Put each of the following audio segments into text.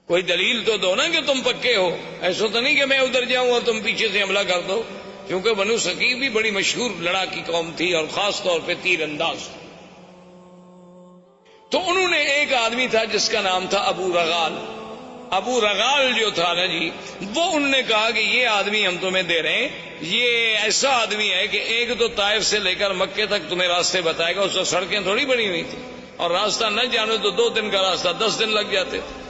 کوئی دلیل تو دو نا کہ تم پکے ہو. ایسا تو نہیں کہ میں ادھر جاؤں اور تم پیچھے سے حملہ کر دو. کیونکہ بنو ثقیف بھی بڑی مشہور لڑاکی قوم تھی اور خاص طور پہ تیر انداز. تو انہوں نے ایک آدمی تھا جس کا نام تھا ابو رغال. ابو رغال جو تھا نا جی، وہ انہوں نے کہا کہ یہ آدمی ہم تمہیں دے رہے ہیں، یہ ایسا آدمی ہے کہ ایک تو طائف سے لے کر مکے تک تمہیں راستے بتائے گا. اس سے سڑکیں تھوڑی بنی ہوئی تھی، اور راستہ نہ جانو تو 2 دن کا راستہ 10 دن لگ جاتے تھے.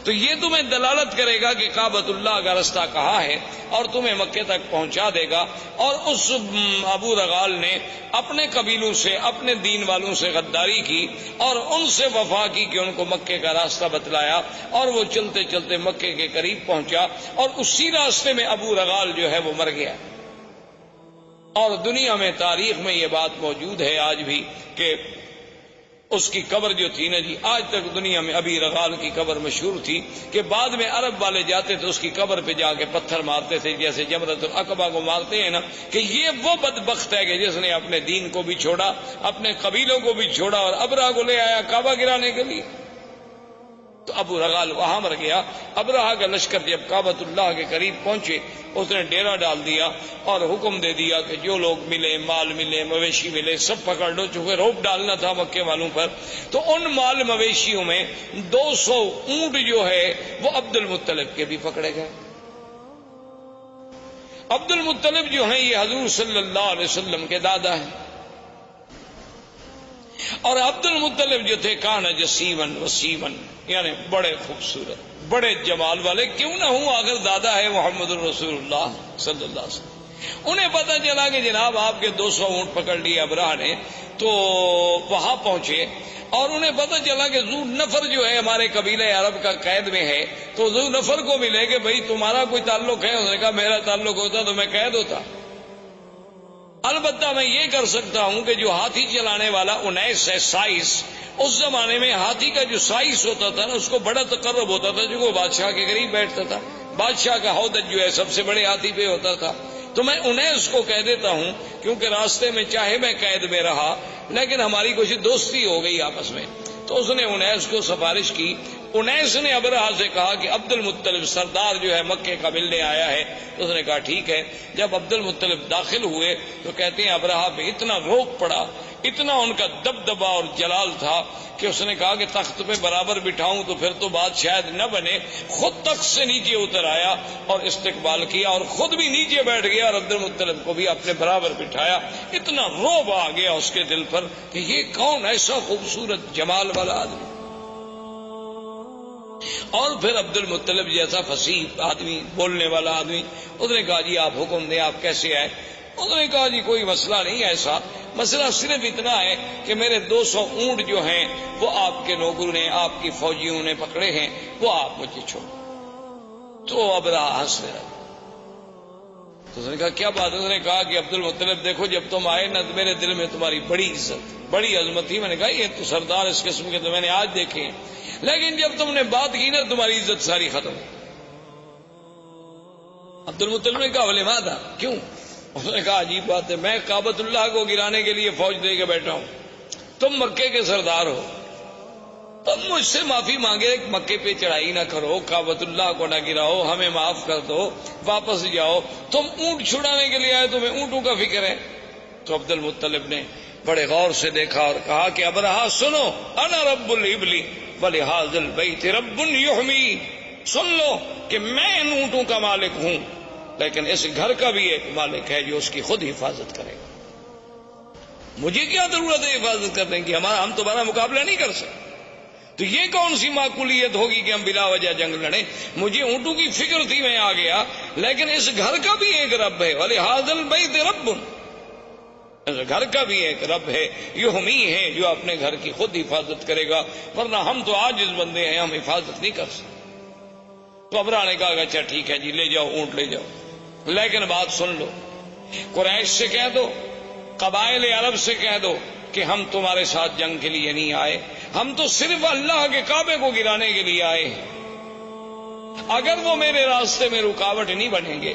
تو یہ تمہیں دلالت کرے گا کہ کعبۃ اللہ کا راستہ کہاں ہے، اور تمہیں مکے تک پہنچا دے گا. اور اس ابو رغال نے اپنے قبیلوں سے، اپنے دین والوں سے غداری کی اور ان سے وفا کی کہ ان کو مکے کا راستہ بتلایا. اور وہ چلتے چلتے مکے کے قریب پہنچا، اور اسی راستے میں ابو رغال جو ہے وہ مر گیا. اور دنیا میں، تاریخ میں یہ بات موجود ہے آج بھی کہ اس کی قبر جو تھی نا جی، آج تک دنیا میں ابی رغال کی قبر مشہور تھی کہ بعد میں عرب والے جاتے تھے اس کی قبر پہ جا کے پتھر مارتے تھے، جیسے جمرۃ العقبہ کو مارتے ہیں نا، کہ یہ وہ بدبخت ہے کہ جس نے اپنے دین کو بھی چھوڑا، اپنے قبیلوں کو بھی چھوڑا، اور ابرہہ کو لے آیا کعبہ گرانے کے لیے. تو ابو رغال وہاں مر گیا. ابرہہ کا لشکر جب کعبۃ اللہ کے قریب پہنچے، اس نے ڈیرا ڈال دیا اور حکم دے دیا کہ جو لوگ ملے، مال ملے، مویشی ملے، سب پکڑ لو. چونکہ روب ڈالنا تھا مکے والوں پر، تو ان مال مویشیوں میں 200 اونٹ جو ہے وہ عبد المطلب کے بھی پکڑے گئے. عبد المطلب جو ہیں یہ حضور صلی اللہ علیہ وسلم کے دادا ہیں. اور عبد المطلب جو تھے کان جسیمن وسیمن، یعنی بڑے خوبصورت، بڑے جمال والے کیوں نہ ہوں، آخر دادا ہے محمد الرسول اللہ صلی اللہ علیہ وسلم. انہیں پتہ چلا کہ جناب آپ کے 200 اونٹ پکڑ لیے ابرہہ نے. تو وہاں پہنچے اور انہیں پتہ چلا کہ ذو نفر جو ہے ہمارے قبیلہ عرب کا قید میں ہے. تو ذو نفر کو ملے کہ بھئی تمہارا کوئی تعلق ہے؟ انہوں نے کہا میرا تعلق ہوتا تو میں قید ہوتا. البتہ میں یہ کر سکتا ہوں کہ جو ہاتھی چلانے والا 19 ہے، سائس، اس زمانے میں ہاتھی کا جو سائس ہوتا تھا نا، اس کو بڑا تقرب ہوتا تھا جو وہ بادشاہ کے قریب بیٹھتا تھا. بادشاہ کا ہودج جو ہے سب سے بڑے ہاتھی پہ ہوتا تھا. تو میں 19 کو کہہ دیتا ہوں، کیونکہ راستے میں چاہے میں قید میں رہا لیکن ہماری کچھ دوستی ہو گئی آپس میں. تو اس نے 19 کو سفارش کی. 19 نے ابرہہ سے کہا کہ عبد المطلب سردار جو ہے مکے کا ملنے آیا ہے. تو اس نے کہا ٹھیک ہے. جب عبد المطلب داخل ہوئے تو کہتے ہیں ابرہہ پہ اتنا روب پڑا، اتنا ان کا دبدبا اور جلال تھا کہ اس نے کہا کہ تخت پہ برابر بٹھاؤں تو پھر تو بات شاید نہ بنے. خود تخت سے نیچے اتر آیا اور استقبال کیا، اور خود بھی نیچے بیٹھ گیا اور عبد المطلب کو بھی اپنے برابر بٹھایا. اتنا روب آ گیا اس کے دل پر کہ یہ کون ایسا خوبصورت جمال والا آدمی. اور پھر عبد المطلب جیسا فصیح آدمی، بولنے والا آدمی، اس نے کہا جی آپ حکم دیں، آپ کیسے آئے؟ انہوں نے کہا جی کوئی مسئلہ نہیں ایسا، مسئلہ صرف اتنا ہے کہ میرے 200 اونٹ جو ہیں وہ آپ کے لوگوں نے، آپ کی فوجیوں نے پکڑے ہیں، وہ آپ مجھے چھوڑ. تو ابرہہ ہنس رہا. تو اس نے کہا کیا بات ہے؟ اس نے کہا کہ عبد المطلب دیکھو جب تم آئے نا تو میرے دل میں تمہاری بڑی عزت، بڑی عظمت تھی. میں نے کہا یہ تو سردار اس قسم کے تو میں نے آج دیکھے ہیں، لیکن جب تم نے بات کی نا تمہاری عزت ساری ختم. عبد المطلب نے کہا ولی ماذا، کیوں؟ اس نے کہا عجیب بات ہے، میں کعبۃ اللہ کو گرانے کے لیے فوج دے کے بیٹھا ہوں، تم مکے کے سردار ہو، تم مجھ سے معافی مانگے مکے پہ چڑھائی نہ کرو، کعبۃ اللہ کو نہ گراؤ، ہمیں معاف کر دو، واپس جاؤ. تم اونٹ چھڑانے کے لیے آئے، تمہیں اونٹوں کا فکر ہے. تو عبد المطلب نے بڑے غور سے دیکھا اور کہا کہ ابرہہ سنو، انا رب الابل ولہذا البیت رب یحمی، سن لو کہ میں ان اونٹوں کا مالک ہوں، لیکن اس گھر کا بھی ایک مالک ہے جو اس کی خود حفاظت کرے گا. مجھے کیا ضرورت ہے حفاظت کرنے کی؟ ہم تمہارا مقابلہ نہیں کر سکتے. تو یہ کون سی معقولیت ہوگی کہ ہم بلا وجہ جنگ لڑیں؟ مجھے اونٹوں کی فکر تھی، میں آ گیا، لیکن اس گھر کا بھی ایک رب ہے، ولہذا البیت رب، اس گھر کا بھی ایک رب ہے، یحمی ہے جو اپنے گھر کی خود حفاظت کرے گا، ورنہ ہم تو عاجز بندے ہیں، ہم حفاظت نہیں کر سکتے. تو ابرہہ نے کہا اچھا ٹھیک ہے جی، لے جاؤ اونٹ لے جاؤ، لیکن بات سن لو، قریش سے کہہ دو، قبائل عرب سے کہہ دو کہ ہم تمہارے ساتھ جنگ کے لیے نہیں آئے، ہم تو صرف اللہ کے کعبے کو گرانے کے لیے آئے ہیں. اگر وہ میرے راستے میں رکاوٹ نہیں بنیں گے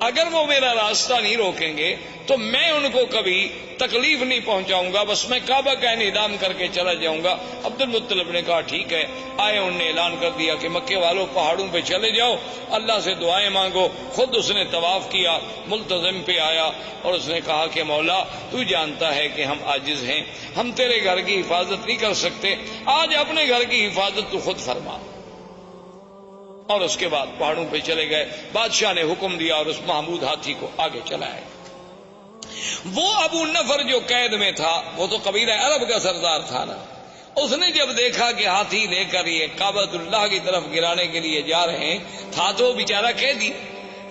اگر وہ میرا راستہ نہیں روکیں گے تو میں ان کو کبھی تکلیف نہیں پہنچاؤں گا، بس میں کعبہ کا انہدام کر کے چلا جاؤں گا۔ عبد المطلب نے کہا ٹھیک ہے۔ آئے، انہوں نے اعلان کر دیا کہ مکے والوں پہاڑوں پہ چلے جاؤ، اللہ سے دعائیں مانگو۔ خود اس نے طواف کیا، ملتزم پہ آیا اور اس نے کہا کہ مولا تو جانتا ہے کہ ہم عاجز ہیں، ہم تیرے گھر کی حفاظت نہیں کر سکتے، آج اپنے گھر کی حفاظت تو خود فرما۔ اور اس کے بعد پہاڑوں پہ چلے گئے۔ بادشاہ نے حکم دیا اور اس محمود ہاتھی کو آگے چلائے۔ وہ ابو نفر جو قید میں تھا، وہ تو قبیلہ عرب کا سردار تھا نا، اس نے جب دیکھا کہ ہاتھی لے کر یہ کعبۃ اللہ کی طرف گرانے کے لیے جا رہے ہیں، تھا تو بیچارہ قیدی،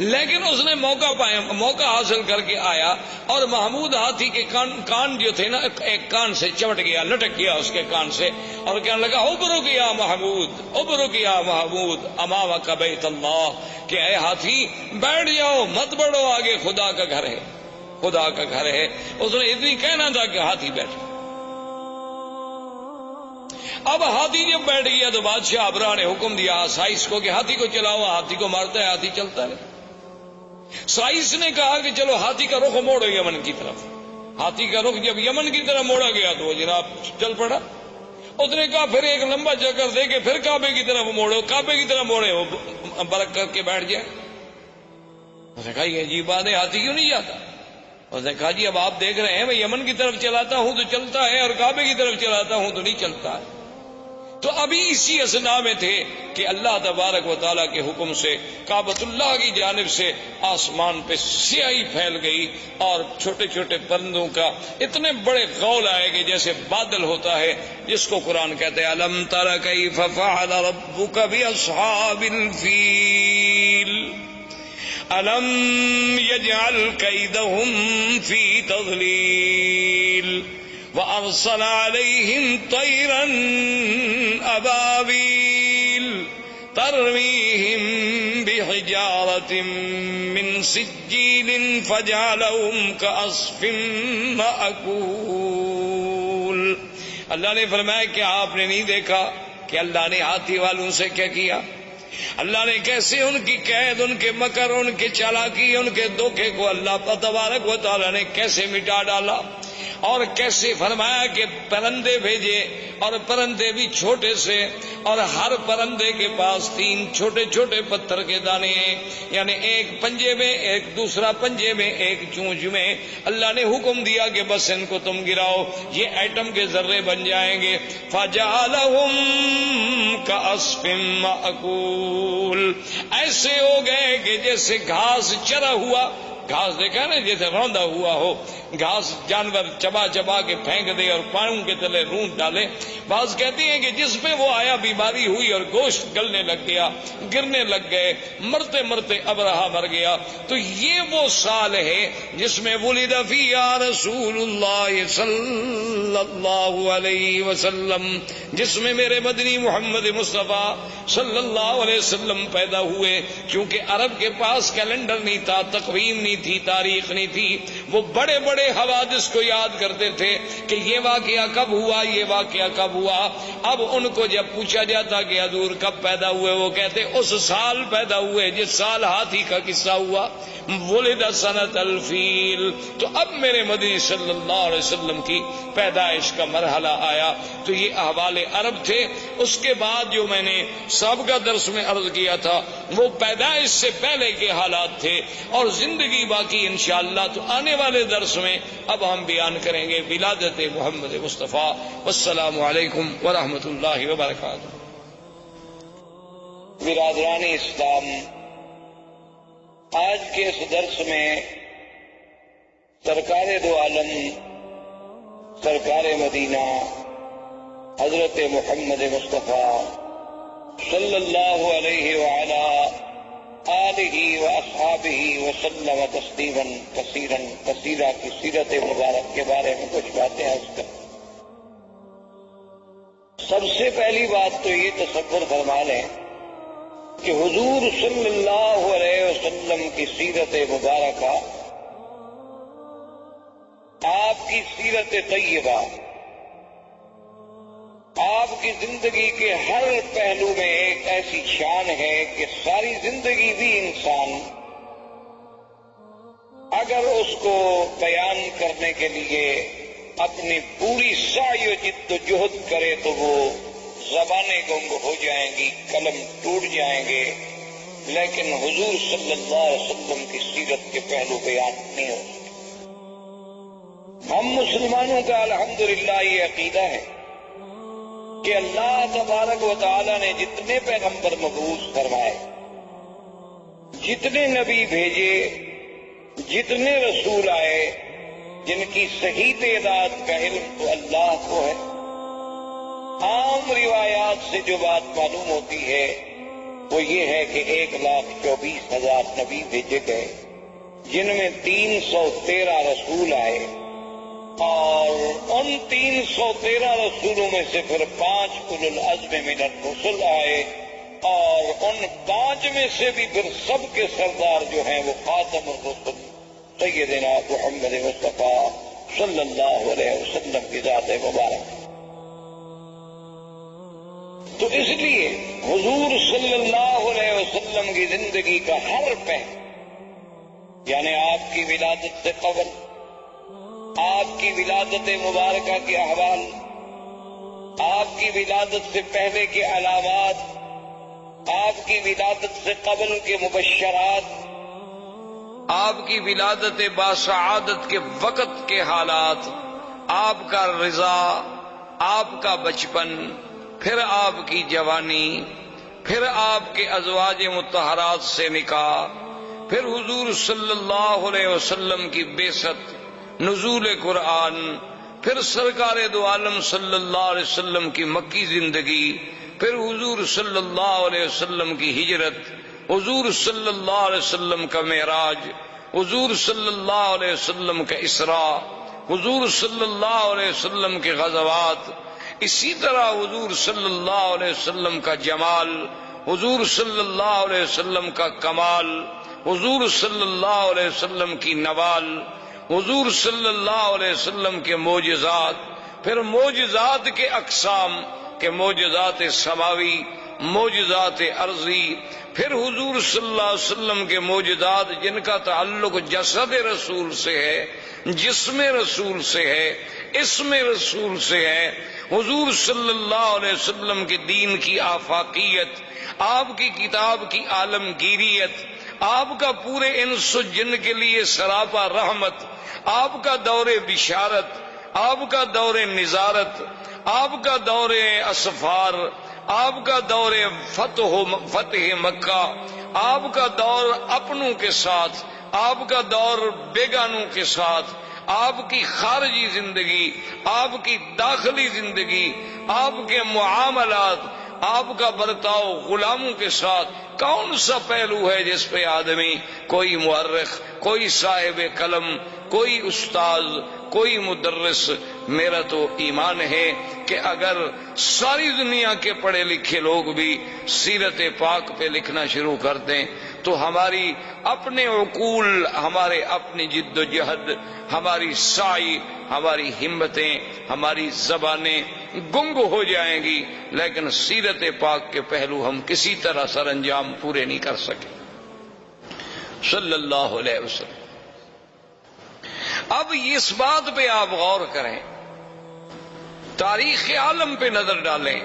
لیکن اس نے موقع حاصل کر کے آیا اور محمود ہاتھی کے کان جو تھے نا، ایک کان سے چمٹ گیا، لٹک گیا اس کے کان سے، اور کہنے لگا ابرک یا محمود، ابرک یا محمود امامک بیت اللہ، کہ اے ہاتھی بیٹھ جاؤ، مت بڑھو، آگے خدا کا گھر ہے، خدا کا گھر ہے۔ اس نے اتنی کہنا تھا کہ ہاتھی بیٹھ۔ اب ہاتھی جب بیٹھ گیا تو بادشاہ ابراہ نے حکم دیا سائس کو کہ ہاتھی کو چلاؤ، ہاتھی کو مارتا ہے، ہاتھی چلتا ہے۔ سائس نے کہا کہ چلو ہاتھی کا رخ موڑو یمن کی طرف۔ ہاتھی کا رخ جب یمن کی طرف موڑا گیا تو وہ جناب چل پڑا۔ اس نے کہا پھر ایک لمبا چکر دے کے پھر کعبے کی طرف موڑو، کعبے کی طرف موڑے وہ برک کر کے بیٹھ جائے۔ اس نے کہا یہ عجیب بات ہے، ہاتھی کیوں نہیں جاتا؟ اس نے کہا جی اب آپ دیکھ رہے ہیں میں یمن کی طرف چلاتا ہوں تو چلتا ہے اور کعبے کی طرف چلاتا ہوں تو نہیں چلتا ہے۔ تو ابھی اسی اسنا میں تھے کہ اللہ تبارک و تعالیٰ کے حکم سے کعبۃ اللہ کی جانب سے آسمان پہ سیاہی پھیل گئی اور چھوٹے چھوٹے پرندوں کا اتنے بڑے غول آئے کہ جیسے بادل ہوتا ہے، جس کو قرآن کہتے ہیں الم تر کیف فعل ربک باصحاب الفیل الم یجعل کیدہم فی تضلیل وَأَرْسَلَ عَلَيْهِمْ طَيْرًا أَبَابِيلَ تَرْمِيهِمْ بِحِجَارَةٍ مِّن سِجِّيلٍ فَجَعَلَهُمْ كَعَصْفٍ مَّأْكُولٍ۔ اللہ نے فرمایا کہ آپ نے نہیں دیکھا کہ اللہ نے ہاتھی والوں سے کیا کیا؟ اللہ نے کیسے ان کی قید، ان کے مکر، ان کے چالاکی، ان کے دھوکے کو اللہ تبارک و تعالیٰ نے کیسے مٹا ڈالا، اور کیسے فرمایا کہ پرندے بھیجے، اور پرندے بھی چھوٹے سے، اور ہر پرندے کے پاس 3 چھوٹے چھوٹے پتھر کے دانے ہیں، یعنی ایک پنجے میں، ایک دوسرا پنجے میں، ایک چونچ میں۔ اللہ نے حکم دیا کہ بس ان کو تم گراؤ، یہ ایٹم کے ذرے بن جائیں گے۔ فَجَعَلَهُمْ كَعَصْفٍ مَّأْكُولٍ، ایسے ہو گئے کہ جیسے گھاس چرا ہوا، گھاس دیکھا نا جیسے روندا ہوا ہو، گھاس جانور چبا چبا کے پھینک دے اور پاؤں کے تلے رونٹ ڈالے۔ بعض کہتے ہیں کہ جس پہ وہ آیا بیماری ہوئی اور گوشت گلنے لگ گیا، گرنے لگ گئے، مرتے مرتے ابرہا مر گیا۔ تو یہ وہ سال ہے جس میں ولد فیہا رسول اللہ صلی اللہ علیہ وسلم، جس میں میرے مدنی محمد مصطفیٰ صلی اللہ علیہ وسلم پیدا ہوئے۔ کیونکہ عرب کے پاس کیلنڈر نہیں تھا، تقویم نہیں تھی، تاریخ نہیں تھی، وہ بڑے بڑے حوادث کو یاد کرتے تھے کہ یہ واقعہ کب ہوا، یہ واقعہ کب ہوا۔ اب ان کو جب پوچھا جاتا کہ حضور کب پیدا ہوئے، وہ کہتے اس سال پیدا ہوئے جس سال ہاتھی کا قصہ ہوا، ولد سنۃ الفیل۔ تو اب میرے مدنی صلی اللہ علیہ وسلم کی پیدائش کا مرحلہ آیا۔ تو یہ احوال عرب تھے۔ اس کے بعد جو میں نے سابقہ درس میں عرض کیا تھا وہ پیدائش سے پہلے کے حالات تھے، اور زندگی باقی انشاءاللہ تو آنے والے درس میں اب ہم بیان کریں گے ولادت محمد مصطفیٰ۔ والسلام علیکم ورحمۃ اللہ وبرکاتہ۔ برادران اسلام، آج کے اس درس میں سرکار دو عالم، سرکار مدینہ حضرت محمد مصطفیٰ صلی اللہ علیہ وعلا آلہ واصحابہ وسلم تسلیما کثیرا کثیرا کی سیرت مبارک کے بارے میں کچھ باتیں عرض کریں۔ سب سے پہلی بات تو یہ تصور فرما لیں کہ حضور صلی اللہ علیہ وسلم کی سیرت مبارکہ، آپ کی سیرت طیبہ، آپ کی زندگی کے ہر پہلو میں ایک ایسی شان ہے کہ ساری زندگی بھی انسان اگر اس کو بیان کرنے کے لیے اپنی پوری سعی و جد و جہد کرے تو وہ زبانیں گنگ ہو جائیں گی، قلم ٹوٹ جائیں گے، لیکن حضور صلی اللہ علیہ وسلم کی سیرت کے پہلو بیان نہیں ہو سکتے۔ ہم مسلمانوں کا الحمدللہ یہ عقیدہ ہے کہ اللہ تبارک و تعالی نے جتنے پیغمبر مبعوث فرمائے، جتنے نبی بھیجے، جتنے رسول آئے، جن کی صحیح تعداد کا علم تو اللہ کو ہے۔ عام روایات سے جو بات معلوم ہوتی ہے وہ یہ ہے کہ 1,24,000 نبی بھیجے گئے، جن میں 313 رسول آئے، اور ان 313 رسولوں میں سے پھر 5 اولو العزم من الرسل آئے، اور ان 5 میں سے بھی پھر سب کے سردار جو ہیں وہ خاتم الرسل سیدنا محمد مصطفیٰ صلی اللہ علیہ وسلم کی ذات مبارک۔ تو اس لیے حضور صلی اللہ علیہ وسلم کی زندگی کا ہر پہلو، یعنی آپ کی ولادت سے قبل، آپ کی ولادت مبارکہ کے احوال، آپ کی ولادت سے پہلے کے علامات، آپ کی ولادت سے قبل کے مبشرات، آپ کی ولادت باسعادت کے وقت کے حالات، آپ کا رضا، آپ کا بچپن، پھر آپ کی جوانی، پھر آپ کے ازواج مطہرات سے نکاح، پھر حضور صلی اللہ علیہ وسلم کی بعثت، نزول قرآن، پھر سرکار دو عالم صلی اللہ علیہ وسلم کی مکی زندگی، پھر حضور صلی اللہ علیہ وسلم کی ہجرت، حضور صلی اللہ علیہ وسلم کا معراج، حضور صلی اللہ علیہ وسلم کا اسراء، حضور صلی اللہ علیہ وسلم کے غزوات، اسی طرح حضور صلی اللہ علیہ وسلم کا جمال، حضور صلی اللہ علیہ وسلم کا کمال، حضور صلی اللہ علیہ وسلم کی نوال، حضور صلی اللہ علیہ وسلم کے معجزات، پھر معجزات کے اقسام کے معجزات سماوی، معجزات ارضی، پھر حضور صلی اللہ علیہ وسلم کے معجزات جن کا تعلق جسد رسول سے ہے، جسم رسول سے ہے، اسم رسول سے ہے، حضور صلی اللہ علیہ وسلم کے دین کی آفاقیت، آپ کی کتاب کی عالمگیریت، آپ کا پورے انس و جن کے لیے سراپا رحمت، آپ کا دور بشارت، آپ کا دور نظارت، آپ کا دور اسفار، آپ کا دور فتح مکہ، آپ کا دور اپنوں کے ساتھ، آپ کا دور بیگانوں کے ساتھ، آپ کی خارجی زندگی، آپ کی داخلی زندگی، آپ کے معاملات، آپ کا برتاؤ غلاموں کے ساتھ، کون سا پہلو ہے جس پہ آدمی، کوئی مورخ، کوئی صاحب قلم، کوئی استاذ، کوئی مدرس، میرا تو ایمان ہے کہ اگر ساری دنیا کے پڑھے لکھے لوگ بھی سیرت پاک پہ لکھنا شروع کر دیں تو ہماری اپنے عقول، ہمارے اپنی جد و جہد، ہماری سعی، ہماری ہمتیں، ہماری زبانیں گنگ ہو جائیں گی، لیکن سیرت پاک کے پہلو ہم کسی طرح سر انجام پورے نہیں کر سکے صلی اللہ علیہ وسلم۔ اب اس بات پہ آپ غور کریں، تاریخ عالم پہ نظر ڈالیں،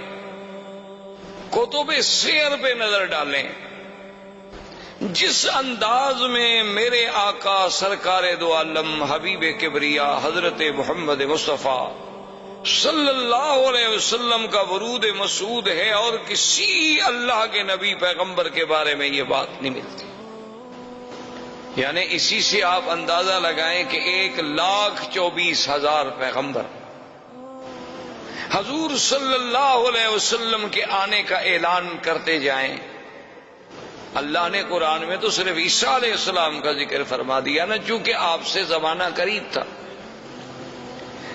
کتب سیر پہ نظر ڈالیں، جس انداز میں میرے آقا سرکار دو عالم حبیب کبریا حضرت محمد مصطفیٰ صلی اللہ علیہ وسلم کا ورود مسعود ہے، اور کسی اللہ کے نبی پیغمبر کے بارے میں یہ بات نہیں ملتی۔ یعنی اسی سے آپ اندازہ لگائیں کہ 1,24,000 پیغمبر حضور صلی اللہ علیہ وسلم کے آنے کا اعلان کرتے جائیں۔ اللہ نے قرآن میں تو صرف عیسیٰ علیہ السلام کا ذکر فرما دیا نا، چونکہ آپ سے زمانہ قریب تھا،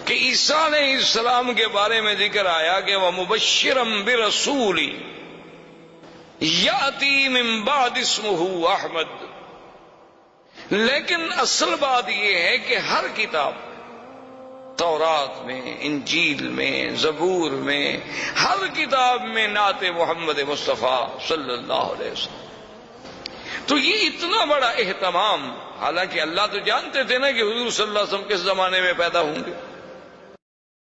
کہ عیسیٰ علیہ السلام کے بارے میں ذکر آیا کہ وَمُبَشِّرًا بِرَسُولٍ يَأْتِي مِن بَعْدِ اسْمُهُ احمد۔ لیکن اصل بات یہ ہے کہ ہر کتاب، تورات میں، انجیل میں، زبور میں، ہر کتاب میں نعت محمد مصطفیٰ صلی اللہ علیہ وسلم۔ تو یہ اتنا بڑا اہتمام حالانکہ اللہ تو جانتے تھے نا کہ حضور صلی اللہ علیہ وسلم کس زمانے میں پیدا ہوں گے.